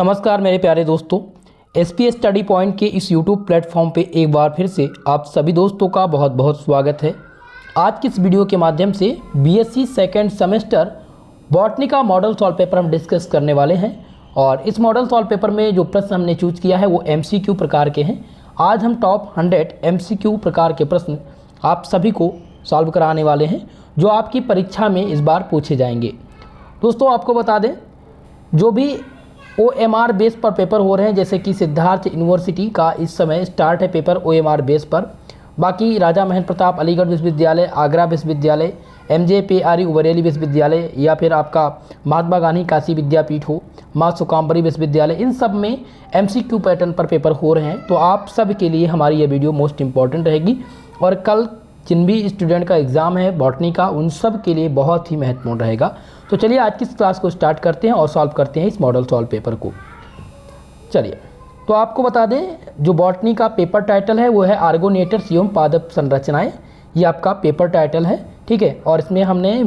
नमस्कार मेरे प्यारे दोस्तों, एसपीएस स्टडी पॉइंट के इस यूट्यूब प्लेटफॉर्म पे एक बार फिर से आप सभी दोस्तों का बहुत बहुत स्वागत है। आज की इस वीडियो के माध्यम से बीएससी सेकेंड सेमेस्टर बॉटनी का मॉडल सॉल्व पेपर हम डिस्कस करने वाले हैं और इस मॉडल सॉल्व पेपर में जो प्रश्न हमने चूज किया है वो एमसीक्यू प्रकार के हैं। आज हम टॉप 100 एमसीक्यू प्रकार के प्रश्न आप सभी को सॉल्व कराने वाले हैं जो आपकी परीक्षा में इस बार पूछे जाएंगे। दोस्तों आपको बता दें, जो भी OMR बेस पर पेपर हो रहे हैं, जैसे कि सिद्धार्थ यूनिवर्सिटी का इस समय स्टार्ट है पेपर OMR बेस पर, बाकी राजा महेंद्र प्रताप अलीगढ़ विश्वविद्यालय, आगरा विश्वविद्यालय, MJPRU बरेली विश्वविद्यालय या फिर आपका महात्मा गांधी काशी विद्यापीठ हो, माँ सुकाम्बरी विश्वविद्यालय, इन सब में MCQ पैटर्न पर पेपर हो रहे हैं। तो आप सब के लिए हमारी ये वीडियो मोस्ट इम्पॉर्टेंट रहेगी और कल जिन भी स्टूडेंट का एग्ज़ाम है बॉटनी का, उन सब के लिए बहुत ही महत्वपूर्ण रहेगा। तो चलिए आज की इस क्लास को स्टार्ट करते हैं और सॉल्व करते हैं इस मॉडल सॉल्व पेपर को। चलिए, तो आपको बता दें, जो बॉटनी का पेपर टाइटल है वो है आर्गोनेटर्स एवं पादप संरचनाएं। ये आपका पेपर टाइटल है, ठीक है। और इसमें हमने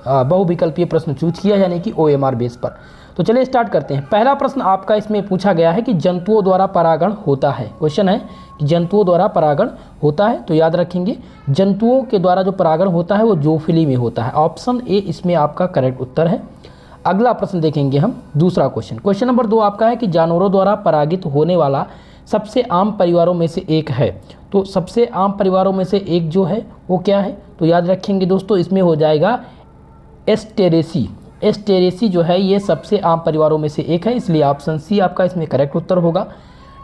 बहुविकल्पीय प्रश्न चूज किया, यानी कि OMR बेस पर। तो चलिए स्टार्ट करते हैं। पहला प्रश्न आपका इसमें पूछा गया है कि जंतुओं द्वारा परागण होता है। क्वेश्चन है कि जंतुओं द्वारा परागण होता है। तो याद रखेंगे, जंतुओं के द्वारा जो परागण होता है वो ज़ूफिली में होता है। ऑप्शन ए इसमें आपका करेक्ट उत्तर है। अगला प्रश्न देखेंगे हम, दूसरा क्वेश्चन। क्वेश्चन नंबर 2 आपका है कि जानवरों द्वारा परागित होने वाला सबसे आम परिवारों में से एक है। तो सबसे आम परिवारों में से एक जो है वो क्या है? तो याद रखेंगे दोस्तों, इसमें हो जाएगा एस्टेरेसी। एस्टेरेसी जो है ये सबसे आम परिवारों में से एक है, इसलिए ऑप्शन सी आपका इसमें करेक्ट उत्तर होगा।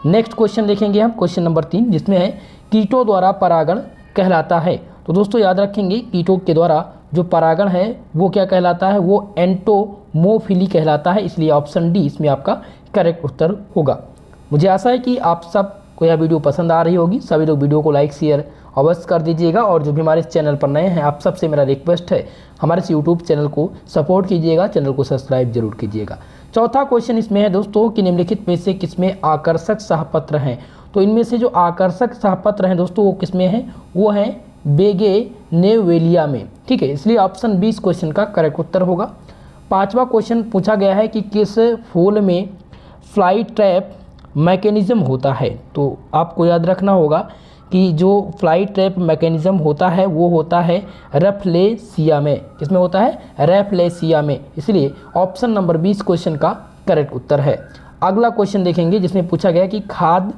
नेक्स्ट क्वेश्चन देखेंगे हम, क्वेश्चन नंबर 3, जिसमें है कीटों द्वारा परागण कहलाता है। तो दोस्तों याद रखेंगे, कीटों के द्वारा जो परागण है वो क्या कहलाता है? वो एंटोमोफिली कहलाता है, इसलिए ऑप्शन डी इसमें आपका करेक्ट उत्तर होगा। मुझे आशा है कि आप सबको यह वीडियो पसंद आ रही होगी। सभी लोग वीडियो को लाइक शेयर अवश्य कर दीजिएगा और जो भी हमारे इस चैनल पर नए हैं, आप सबसे मेरा रिक्वेस्ट है, हमारे इस यूट्यूब चैनल को सपोर्ट कीजिएगा, चैनल को सब्सक्राइब जरूर कीजिएगा। चौथा क्वेश्चन इसमें है दोस्तों कि निम्नलिखित में से किसमें आकर्षक सहपत्र हैं। तो इनमें से जो आकर्षक सहपत्र हैं दोस्तों वो किसमें हैं? वो हैं बोगेनवेलिया में, ठीक है। इसलिए ऑप्शन बी इस क्वेश्चन का करेक्ट उत्तर होगा। पांचवा क्वेश्चन पूछा गया है कि किस फूल में फ्लाई ट्रैप मैकेनिज्म होता है। तो आपको याद रखना होगा कि जो फ्लाई ट्रैप मैकेनिज्म होता है वो होता है रैफ्लेसिया में। किसमें होता है? रैफ्लेसिया में। इसलिए ऑप्शन नंबर 20 क्वेश्चन का करेक्ट उत्तर है। अगला क्वेश्चन देखेंगे, जिसमें पूछा गया कि खाद्य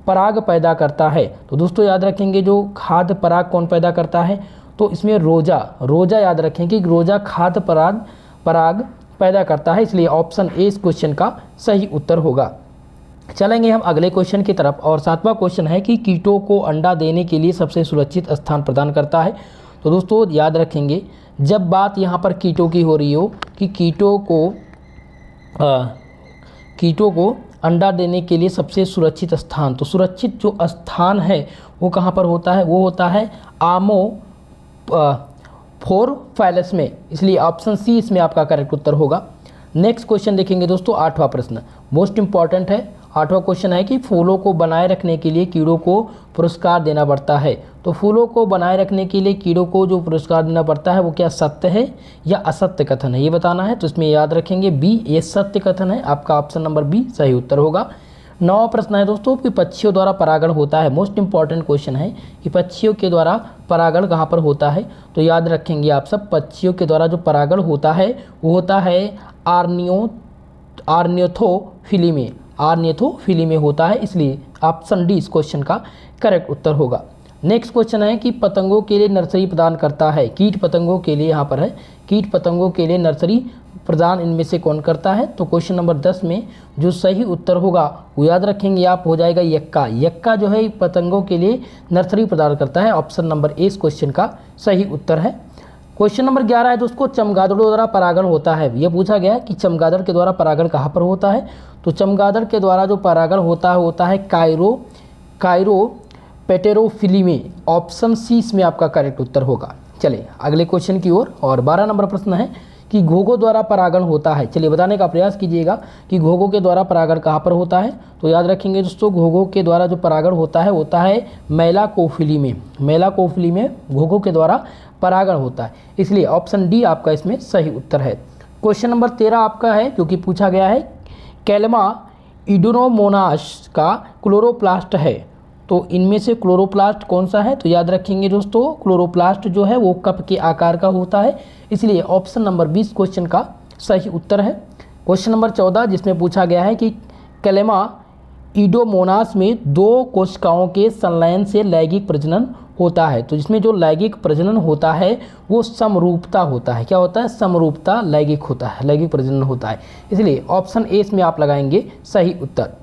पराग पैदा करता है। तो दोस्तों याद रखेंगे, जो खाद्य पराग कौन पैदा करता है? तो इसमें रोजा याद रखेंगे कि रोजा खाद्य पराग पैदा करता है, इसलिए ऑप्शन ए इस क्वेश्चन का सही उत्तर होगा। चलेंगे हम अगले क्वेश्चन की तरफ और 7वां क्वेश्चन है कि कीटों को अंडा देने के लिए सबसे सुरक्षित स्थान प्रदान करता है। तो दोस्तों याद रखेंगे, जब बात यहाँ पर कीटों की हो रही हो कि कीटों को अंडा देने के लिए सबसे सुरक्षित स्थान, तो सुरक्षित जो स्थान है वो कहाँ पर होता है? वो होता है आमोफोरफैलस में, इसलिए ऑप्शन सी इसमें आपका करेक्ट उत्तर होगा। नेक्स्ट क्वेश्चन देखेंगे दोस्तों, 8वां प्रश्न मोस्ट इंपॉर्टेंट है। 8वां क्वेश्चन है कि फूलों को बनाए रखने के लिए कीड़ों को पुरस्कार देना पड़ता है। तो फूलों को बनाए रखने के लिए कीड़ों को जो पुरस्कार देना पड़ता है वो क्या सत्य है या असत्य कथन है, ये बताना है। तो इसमें याद रखेंगे बी, ये सत्य कथन है। आपका ऑप्शन नंबर बी सही उत्तर होगा। 9वां प्रश्न है दोस्तों कि पक्षियों द्वारा परागण होता है। मोस्ट इंपॉर्टेंट क्वेश्चन है कि पक्षियों के द्वारा परागण कहाँ पर होता है। तो याद रखेंगे आप सब, पक्षियों के द्वारा जो परागण होता है वो होता है आर्नियोथोफिली में, आर्नियोथोफिली में होता है, इसलिए ऑप्शन डी इस क्वेश्चन का करेक्ट उत्तर होगा। नेक्स्ट क्वेश्चन है कि पतंगों के लिए नर्सरी प्रदान करता है। कीट पतंगों के लिए, यहाँ पर है कीट पतंगों के लिए नर्सरी प्रदान इनमें से कौन करता है? तो क्वेश्चन नंबर 10 में जो सही उत्तर होगा वो याद रखेंगे आप, हो जाएगा यक्का। यक्का जो है पतंगों के लिए नर्सरी प्रदान करता है। ऑप्शन नंबर ए इस क्वेश्चन का सही उत्तर है। क्वेश्चन नंबर 11 है दोस्तों, चमगादड़ों द्वारा परागण होता है। यह पूछा गया कि चमगादड़ के द्वारा परागण कहाँ पर होता है। तो चमगादड़ के द्वारा जो परागण होता है कायरोपेटेरोफिली में। ऑप्शन सी इसमें आपका करेक्ट उत्तर होगा। चलिए अगले क्वेश्चन की ओर, और 12 नंबर प्रश्न है कि घोंघों द्वारा परागण होता है। चलिए बताने का प्रयास कीजिएगा कि घोंघों के द्वारा परागण कहाँ पर होता है। तो याद रखेंगे दोस्तों, घोंघों के द्वारा जो परागण होता है मेलाकोफिली में। मेलाकोफिली में घोंघों के द्वारा परागण होता है, इसलिए ऑप्शन डी आपका इसमें सही उत्तर है। क्वेश्चन नंबर 13 आपका है, जो कि पूछा गया है कैलमा इडोनोमोनास का क्लोरोप्लास्ट है। तो इनमें से क्लोरोप्लास्ट कौन सा है? तो याद रखेंगे दोस्तों, क्लोरोप्लास्ट जो है वो कप के आकार का होता है, इसलिए ऑप्शन नंबर 20 क्वेश्चन का सही उत्तर है। क्वेश्चन नंबर 14 जिसमें पूछा गया है कि क्लेमा इडोमोनास में 2 कोशिकाओं के संलयन से लैंगिक प्रजनन होता है। तो जिसमें जो लैंगिक प्रजनन होता है वो समरूपता होता है। क्या होता है? समरूपता लैंगिक होता है, लैंगिक प्रजनन होता है, इसलिए ऑप्शन ए इसमें आप लगाएंगे सही उत्तर।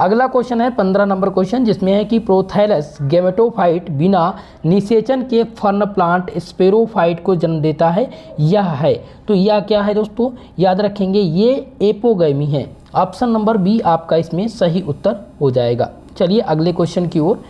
अगला क्वेश्चन है 15 नंबर क्वेश्चन, जिसमें है कि प्रोथैलस गैमेटोफाइट बिना निषेचन के फर्न प्लांट स्पेरोफाइट को जन्म देता है, यह है। तो यह क्या है दोस्तों? याद रखेंगे ये एपोगैमी है। ऑप्शन नंबर बी आपका इसमें सही उत्तर हो जाएगा। चलिए अगले क्वेश्चन की ओर।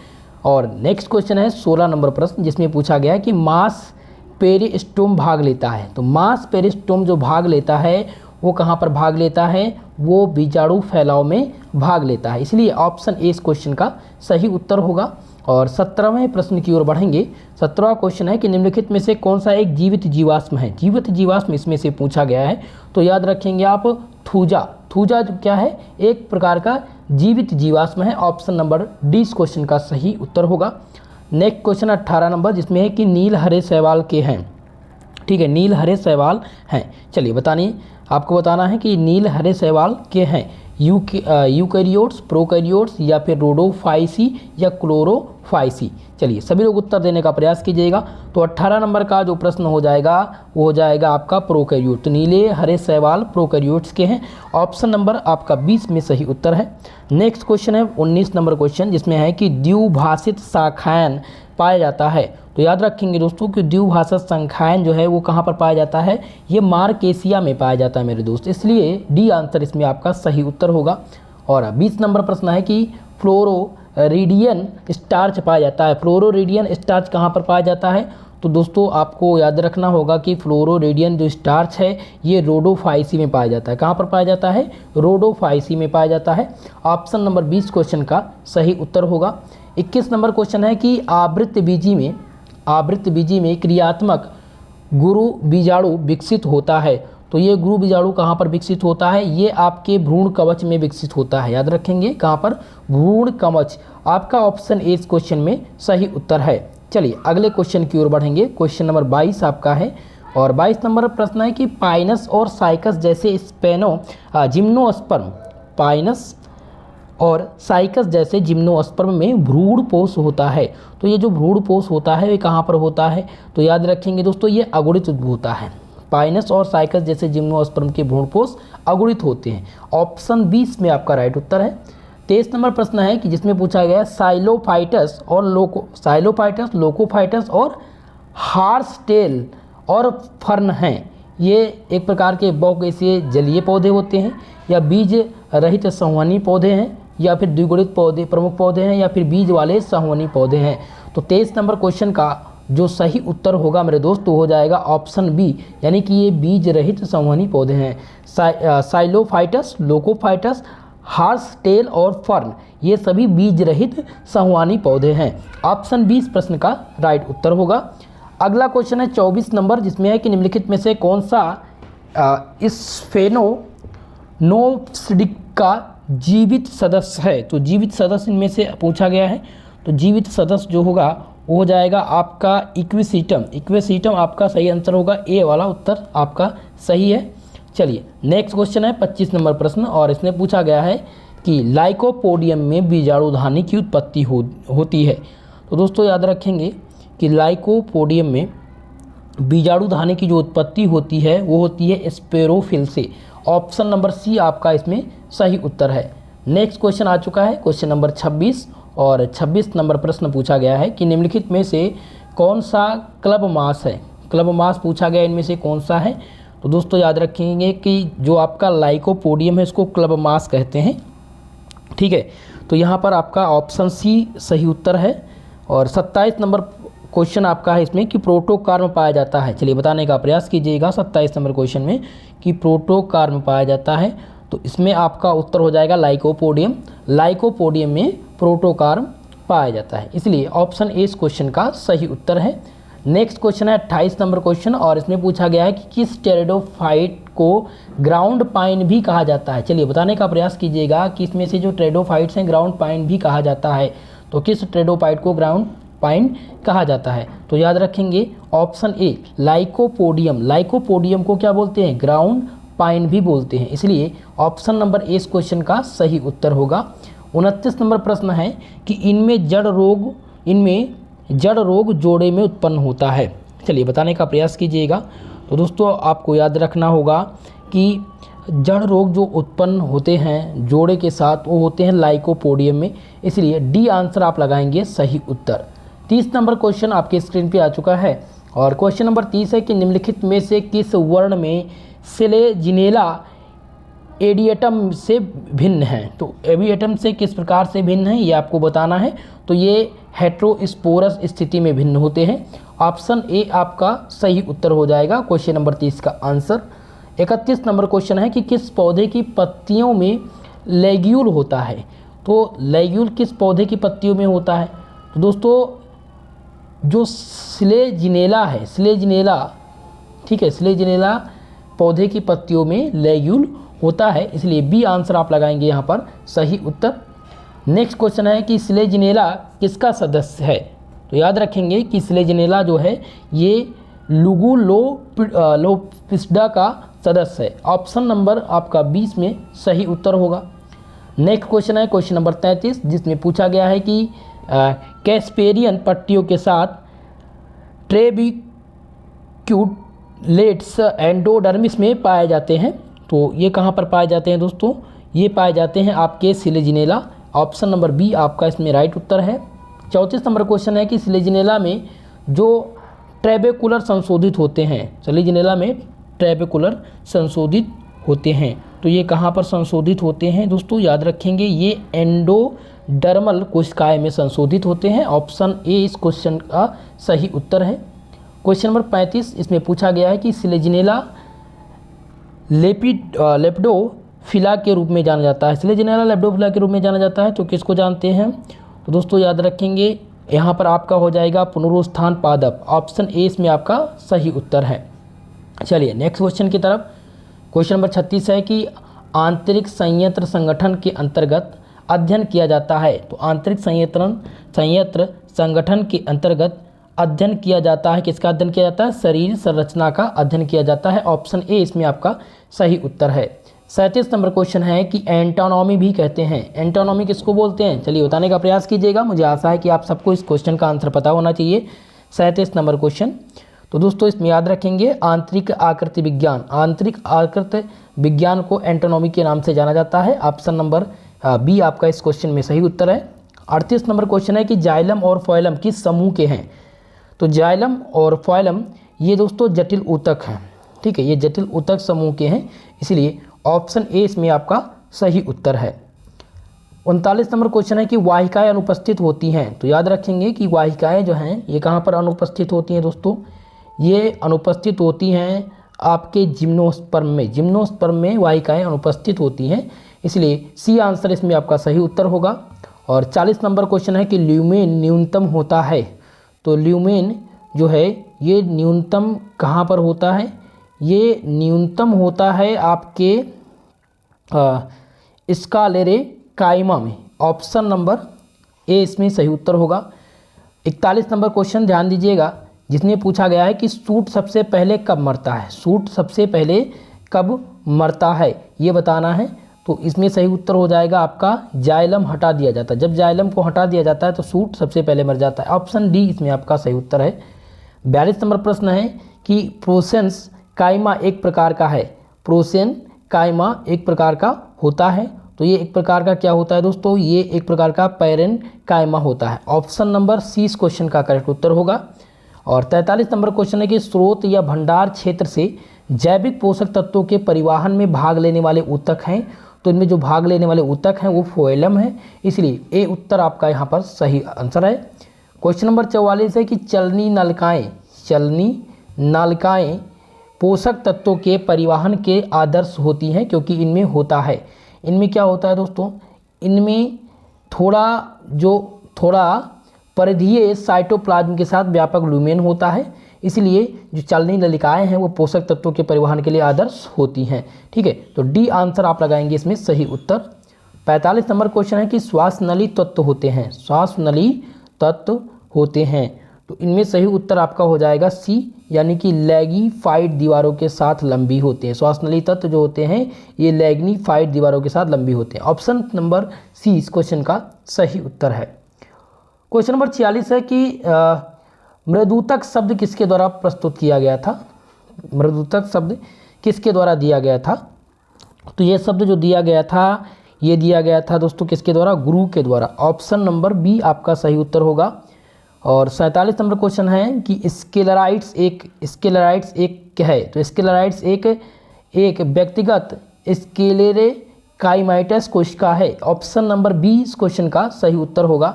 और नेक्स्ट क्वेश्चन है 16 नंबर प्रश्न, जिसमें पूछा गया है कि मास पेरिस्टोम भाग लेता है। तो मास पेरिस्टोम जो भाग लेता है वो कहाँ पर भाग लेता है? वो बीजाणु फैलाव में भाग लेता है, इसलिए ऑप्शन ए इस क्वेश्चन का सही उत्तर होगा। और 17वें प्रश्न की ओर बढ़ेंगे। 17वां क्वेश्चन है कि निम्नलिखित में से कौन सा एक जीवित जीवाश्म है? जीवित जीवाश्म इसमें से पूछा गया है, तो याद रखेंगे आप थूजा। थूजा जो क्या है? एक प्रकार का जीवित जीवाश्म है। ऑप्शन नंबर डी इस क्वेश्चन का सही उत्तर होगा। नेक्स्ट क्वेश्चन 18 नंबर, जिसमें है कि नील हरे शैवाल के हैं। ठीक है, नील हरे शैवाल हैं। चलिए बतानिए, आपको बताना है कि नील हरे शैवाल के हैं यूकैरियोट्स, प्रोकैरियोट्स या फिर रोडोफाइसी या क्लोरोफाइसी। चलिए सभी लोग उत्तर देने का प्रयास कीजिएगा। तो 18 नंबर का जो प्रश्न हो जाएगा वो हो जाएगा आपका प्रोकैरियोट। तो नीले हरे शैवाल प्रोकैरियोट्स के हैं। ऑप्शन नंबर आपका 20 में सही उत्तर है। नेक्स्ट क्वेश्चन है 19 नंबर क्वेश्चन, जिसमें है कि द्विभाषित शाखायन पाया जाता है। तो याद रखेंगे दोस्तों कि द्विभाषित शाखायन जो है वो कहाँ पर पाया जाता है? ये मार्केसिया में पाया जाता है मेरे दोस्त, इसलिए डी आंसर इसमें आपका सही उत्तर होगा। और 20 नंबर प्रश्न है कि फ्लोरोरीडियन स्टार्च पाया जाता है। फ्लोरोरीडियन स्टार्च कहाँ पर पाया जाता है? तो दोस्तों आपको याद रखना होगा कि फ्लोरोरेडियन जो स्टार्च है ये रोडोफाइसी में पाया जाता है। कहाँ पर पाया जाता है? रोडोफाइसी में पाया जाता है। ऑप्शन नंबर 20 क्वेश्चन का सही उत्तर होगा। 21 नंबर क्वेश्चन है कि आवृत्त बीजी में क्रियात्मक गुरु बीजाणु विकसित होता है। तो ये गुरु बीजाणु कहाँ पर विकसित होता है? ये आपके भ्रूण कवच में विकसित होता है। याद रखेंगे कहाँ पर? भ्रूण कवच। आपका ऑप्शन ए इस क्वेश्चन में सही उत्तर है। चलिए अगले क्वेश्चन की ओर बढ़ेंगे। क्वेश्चन नंबर 22 आपका है। और 22 नंबर प्रश्न है कि पाइनस और साइकस जैसे जिम्नोस्पर्म, पाइनस और साइकस जैसे जिम्नोस्पर्म में भ्रूणपोष होता है। तो ये जो भ्रूणपोष होता है ये कहाँ पर होता है? तो याद रखेंगे दोस्तों ये अगुणित होता है। पाइनस और साइकस जैसे जिम्नोस्पर्म के भ्रूणपोष अगुणित होते हैं। ऑप्शन 20 में आपका राइट उत्तर है। 23 नंबर प्रश्न है कि जिसमें पूछा गया साइलोफाइटस, लोकोफाइटस और हार्सटेल और फर्न हैं। ये एक प्रकार के बहुकोषीय जलीय पौधे होते हैं, या बीज रहित संवहनी पौधे हैं, या फिर द्विगुणित पौधे प्रमुख पौधे हैं, या फिर बीज वाले संवहनी पौधे हैं। तो 23 नंबर क्वेश्चन का जो सही उत्तर होगा मेरे दोस्त तो हो जाएगा ऑप्शन बी, यानी कि ये बीज रहित संवहनी पौधे हैं। साइलोफाइटस, लोकोफाइटस, हार्सटेल और फर्न ये सभी बीज रहित संवहनी पौधे हैं। ऑप्शन 20 प्रश्न का राइट उत्तर होगा। अगला क्वेश्चन है 24 नंबर, जिसमें है कि निम्नलिखित में से कौन सा स्फेनोनोप्सिडिक का जीवित सदस्य है? तो जीवित सदस्य इनमें से पूछा गया है। तो जीवित सदस्य जो होगा वो हो जाएगा आपका इक्विसीटम। इक्विसीटम आपका सही आंसर होगा, ए वाला उत्तर आपका सही है। चलिए नेक्स्ट क्वेश्चन है 25 नंबर प्रश्न, और इसमें पूछा गया है कि लाइकोपोडियम में बीजाणुधानी की उत्पत्ति होती है। तो दोस्तों याद रखेंगे कि लाइकोपोडियम में बीजाणुधानी की जो उत्पत्ति होती है वो होती है स्पेरोफिल से। ऑप्शन नंबर सी आपका इसमें सही उत्तर है। नेक्स्ट क्वेश्चन आ चुका है क्वेश्चन नंबर 26, और 26 नंबर प्रश्न पूछा गया है कि निम्नलिखित में से कौन सा क्लब मास है? क्लब मास पूछा गया, इनमें से कौन सा है? तो दोस्तों याद रखेंगे कि जो आपका लाइकोपोडियम है इसको क्लब मास कहते हैं। ठीक है, तो यहाँ पर आपका ऑप्शन सी सही उत्तर है। और 27 नंबर क्वेश्चन आपका है इसमें कि प्रोटोकार्म पाया जाता है। चलिए बताने का प्रयास कीजिएगा 27 नंबर क्वेश्चन में कि प्रोटोकार्म पाया जाता है। तो इसमें आपका उत्तर हो जाएगा लाइकोपोडियम। लाइकोपोडियम में प्रोटोकार्म पाया जाता है, इसलिए ऑप्शन ए इस क्वेश्चन का सही उत्तर है। नेक्स्ट क्वेश्चन है 28 नंबर क्वेश्चन, और इसमें पूछा गया है कि किस टेरिडोफाइट को ग्राउंड पाइन भी कहा जाता है। चलिए बताने का प्रयास कीजिएगा कि इसमें से जो टेरिडोफाइट्स हैं ग्राउंड पाइन भी कहा जाता है, तो किस टेरिडोफाइट को ग्राउंड पाइन कहा जाता है। तो याद रखेंगे ऑप्शन ए लाइकोपोडियम। लाइकोपोडियम को क्या बोलते हैं, ग्राउंड पाइन भी बोलते हैं, इसलिए ऑप्शन नंबर ए इस क्वेश्चन का सही उत्तर होगा। 29 नंबर प्रश्न है कि इनमें जड़ रोग जोड़े में उत्पन्न होता है। चलिए बताने का प्रयास कीजिएगा। तो दोस्तों आपको याद रखना होगा कि जड़ रोग जो उत्पन्न होते हैं जोड़े के साथ वो होते हैं लाइकोपोडियम में, इसलिए डी आंसर आप लगाएंगे सही उत्तर। 30 नंबर क्वेश्चन आपके स्क्रीन पे आ चुका है, और क्वेश्चन नंबर 30 है कि निम्नलिखित में से किस वर्ण में सेलेजिनेला एडिएटम से भिन्न है। तो एविएटम से किस प्रकार से भिन्न है ये आपको बताना है। तो ये हेट्रोस्पोरस स्थिति में भिन्न होते हैं। ऑप्शन ए आपका सही उत्तर हो जाएगा क्वेश्चन नंबर 30 का आंसर। 31 नंबर क्वेश्चन है कि किस पौधे की पत्तियों में लेग्यूल होता है। तो लेग्यूल किस पौधे की पत्तियों में होता है। तो दोस्तों जो स्लेजिनेला है, स्लेजिनेला, ठीक है, स्लेजिनेला पौधे की पत्तियों में लेग्यूल होता है, इसलिए बी आंसर आप लगाएंगे यहाँ पर सही उत्तर। नेक्स्ट क्वेश्चन है कि स्लेजिनेला किसका सदस्य है। तो याद रखेंगे कि स्लेजिनेला जो है ये लुगुलोपिस्टिडा का सदस्य है। ऑप्शन नंबर आपका 20 में सही उत्तर होगा। नेक्स्ट क्वेश्चन है क्वेश्चन नंबर 33, जिसमें पूछा गया है कि कैस्पेरियन पट्टियों के साथ ट्रेबिक्यूलेट्स एंडोडर्मिस में पाए जाते हैं। तो ये कहाँ पर पाए जाते हैं दोस्तों, ये पाए जाते हैं आपके स्लेजिनेला। ऑप्शन नंबर बी आपका इसमें राइट उत्तर है। 34 नंबर क्वेश्चन है कि स्लेजिनेला में जो ट्रेबेकुलर संशोधित होते हैं, स्लेजिनेला में ट्रेबेकुलर संशोधित होते हैं, तो ये कहाँ पर संशोधित होते हैं दोस्तों, याद रखेंगे ये एंडोडर्मल कोशिकाएं में संशोधित होते हैं। ऑप्शन ए इस क्वेश्चन का सही उत्तर है। क्वेश्चन नंबर 35, इसमें पूछा गया है कि स्लेजिनेला लेपिडोफिला के रूप में जाना जाता है। स्लेजिनेला लेपिडोफिला के रूप में जाना जाता है, तो किसको जानते हैं। तो दोस्तों याद रखेंगे यहाँ पर आपका हो जाएगा पुनरुत्थान पादप। ऑप्शन ए इसमें आपका सही उत्तर है। चलिए नेक्स्ट क्वेश्चन की तरफ। क्वेश्चन नंबर 36 है कि आंतरिक संयंत्र संगठन के अंतर्गत अध्ययन किया जाता है। तो आंतरिक संयंत्र संगठन के अंतर्गत अध्ययन किया जाता है, किसका अध्ययन किया जाता है, शरीर संरचना का अध्ययन किया जाता है। ऑप्शन ए इसमें आपका सही उत्तर है। 37 नंबर क्वेश्चन है कि एंटोनॉमी भी कहते हैं। एंटोनॉमी किसको बोलते हैं, चलिए बताने का प्रयास कीजिएगा। मुझे आशा है कि आप सबको इस क्वेश्चन का आंसर पता होना चाहिए। 37 नंबर क्वेश्चन, तो दोस्तों इसमें याद रखेंगे आंतरिक आकृति विज्ञान, आंतरिक आकृति विज्ञान को एंटोनॉमी के नाम से जाना जाता है। ऑप्शन नंबर बी आपका इस क्वेश्चन में सही उत्तर है। 38 नंबर क्वेश्चन है कि जाइलम और फोइलम किस समूह के हैं। तो जाइलम और फोइलम ये दोस्तों जटिल ऊतक हैं, ठीक है, ये जटिल ऊतक समूह के हैं, इसलिए ऑप्शन ए इसमें आपका सही उत्तर है। 39 नंबर क्वेश्चन है कि वाहिकाएं अनुपस्थित होती हैं। तो याद रखेंगे कि वाहिकाएं जो हैं ये कहाँ पर अनुपस्थित होती हैं दोस्तों, ये अनुपस्थित होती हैं आपके जिम्नोस्पर्म में। जिम्नोस्पर्म में वाहिकाएं अनुपस्थित होती हैं, इसलिए सी आंसर इसमें आपका सही उत्तर होगा। और 40 नंबर क्वेश्चन है कि ल्यूमेन न्यूनतम होता है। तो ल्यूमेन जो है ये न्यूनतम कहाँ पर होता है, ये न्यूनतम होता है आपके स्कालेरे काइमा में। ऑप्शन नंबर ए इसमें सही उत्तर होगा। 41 नंबर क्वेश्चन ध्यान दीजिएगा, जिसमें पूछा गया है कि सूट सबसे पहले कब मरता है। सूट सबसे पहले कब मरता है ये बताना है। तो इसमें सही उत्तर हो जाएगा आपका जाइलम हटा दिया जाता है। जब जाइलम को हटा दिया जाता है तो सूट सबसे पहले मर जाता है। ऑप्शन डी इसमें आपका सही उत्तर है। 42 नंबर प्रश्न है कि प्रोसेंस काइमा एक प्रकार का है। प्रोसेन काइमा एक प्रकार का होता है, तो ये एक प्रकार का क्या होता है दोस्तों, ये एक प्रकार का पैरेन काइमा होता है। ऑप्शन नंबर सी इस क्वेश्चन का करेक्ट उत्तर होगा। और 43 नंबर क्वेश्चन है कि स्रोत या भंडार क्षेत्र से जैविक पोषक तत्वों के परिवहन में भाग लेने वाले ऊतक हैं। तो इनमें जो भाग लेने वाले ऊतक हैं वो फोइलम है, इसलिए ए उत्तर आपका यहाँ पर सही आंसर है। क्वेश्चन नंबर 44 है कि चलनी नलिकाएं पोषक तत्वों के परिवहन के आदर्श होती हैं, क्योंकि इनमें होता है, इनमें क्या होता है दोस्तों, इनमें थोड़ा परिधीय साइटोप्लाज्म के साथ व्यापक लुमेन होता है, इसलिए जो चलनी नलिकाएं हैं वो पोषक तत्वों के परिवहन के लिए आदर्श होती हैं। ठीक है, तो डी आंसर आप लगाएंगे इसमें सही उत्तर। 45 नंबर क्वेश्चन है कि श्वास नली तत्व होते हैं, श्वास नली तत्व होते हैं, तो इनमें सही उत्तर आपका हो जाएगा सी, यानी कि लैगिफाइड दीवारों के साथ लंबी होते हैं। श्वास नली तत्व जो होते हैं ये लैग्निफाइड दीवारों के साथ लंबी होते हैं। ऑप्शन नंबर सी इस क्वेश्चन का सही उत्तर है। क्वेश्चन नंबर 46 है कि मृदुतक शब्द किसके द्वारा प्रस्तुत किया गया था? मृदुतक शब्द किसके द्वारा दिया गया था? तो ये शब्द जो दिया गया था ये दिया गया था दोस्तों किसके द्वारा? गुरु के द्वारा। ऑप्शन नंबर बी आपका सही उत्तर होगा। और 47 नंबर क्वेश्चन है कि स्केलराइट्स एक क्या है? तो स्केलराइट्स एक व्यक्तिगत स्क्लेरोकाइमाइटस कोशिका है। ऑप्शन नंबर बी इस क्वेश्चन का सही उत्तर होगा।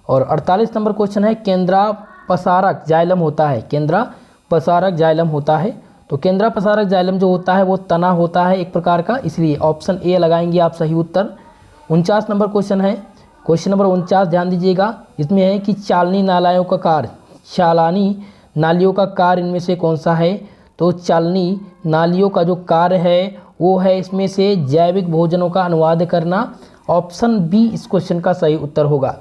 और 48 नंबर क्वेश्चन है केंद्रापसारक जाइलम होता है, केंद्रापसारक जाइलम होता है। तो केंद्रापसारक जाइलम जो होता है वो तना होता है एक प्रकार का, इसलिए ऑप्शन ए लगाएंगे आप सही उत्तर। 49 नंबर क्वेश्चन है, क्वेश्चन नंबर 49 ध्यान दीजिएगा, इसमें है कि चालनी नालियों का कार्य, चालनी नालियों का कार्य इनमें से कौन सा है? तो चालनी नालियों का जो कार्य है वो है इसमें से जैविक भोजनों का अनुवाद करना। ऑप्शन बी इस क्वेश्चन का सही उत्तर होगा।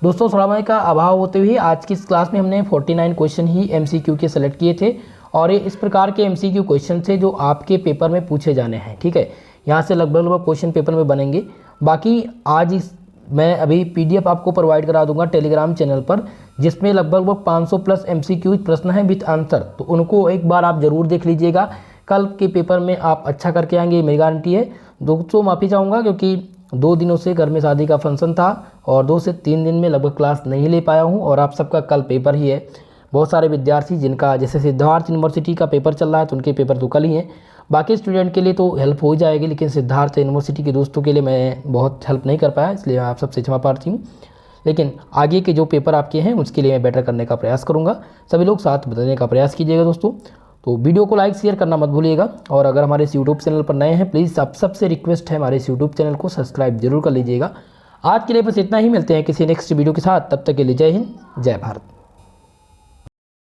दोस्तों समय का अभाव होते हुए आज की इस क्लास में हमने 49 क्वेश्चन ही एमसीक्यू के सेलेक्ट किए थे, और ये इस प्रकार के एमसीक्यू क्वेश्चन थे जो आपके पेपर में पूछे जाने हैं। ठीक है, यहाँ से लगभग क्वेश्चन पेपर में बनेंगे। बाकी आज मैं अभी पीडीएफ आपको प्रोवाइड करा दूंगा टेलीग्राम चैनल पर, जिसमें लगभग 500 प्लस एमसीक्यू प्रश्न हैं विथ आंसर, तो उनको एक बार आप ज़रूर देख लीजिएगा। कल के पेपर में आप अच्छा करके आएंगे, मेरी गारंटी है। दोस्तों माफ़ी चाहूँगा क्योंकि 2 दिनों से घर में शादी का फंक्शन था और 2 से 3 दिन में लगभग क्लास नहीं ले पाया हूँ, और आप सबका कल पेपर ही है। बहुत सारे विद्यार्थी जिनका जैसे सिद्धार्थ यूनिवर्सिटी का पेपर चल रहा है तो उनके पेपर तो कल ही हैं। बाकी स्टूडेंट के लिए तो हेल्प हो जाएगी, लेकिन सिद्धार्थ यूनिवर्सिटी के दोस्तों के लिए मैं बहुत हेल्प नहीं कर पाया, इसलिए आप सबसे क्षमा प्रार्थी हूँ। लेकिन आगे के जो पेपर आपके हैं उसके लिए मैं बेटर करने का प्रयास करूँगा। सभी लोग साथ बदलने का प्रयास कीजिएगा दोस्तों। तो वीडियो को लाइक शेयर करना मत भूलिएगा, और अगर हमारे इस यूट्यूब चैनल पर नए हैं प्लीज़ आप सबसे रिक्वेस्ट है हमारे इस यूट्यूब चैनल को सब्सक्राइब जरूर कर लीजिएगा। आज के लिए बस इतना ही, मिलते हैं किसी नेक्स्ट वीडियो के साथ, तब तक के लिए जय हिंद जय भारत।